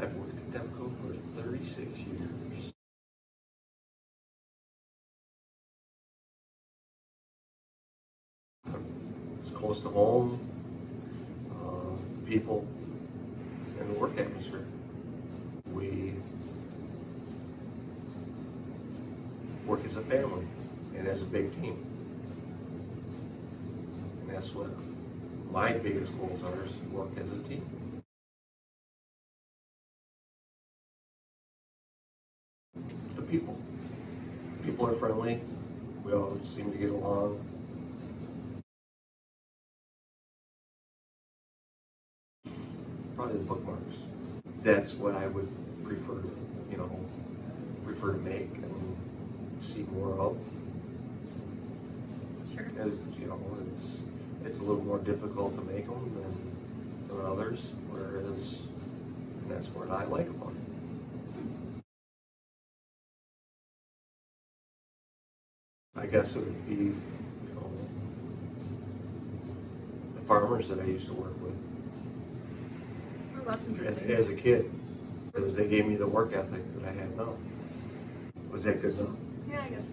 I've worked at Demco for 36 years. It's close to home, people, and the work atmosphere. We work as a family and as a big team. And that's what my biggest goals are, is to work as a team. The people. People are friendly. We all seem to get along. Probably the bookmarks. That's what I would prefer to make and see more of. Sure. As it's a little more difficult to make them than others, and that's what I like about it. I guess it would be, the farmers that I used to work with. Oh, that's interesting. As a kid, because they gave me the work ethic that I have now. Was that good enough? Yeah, I guess.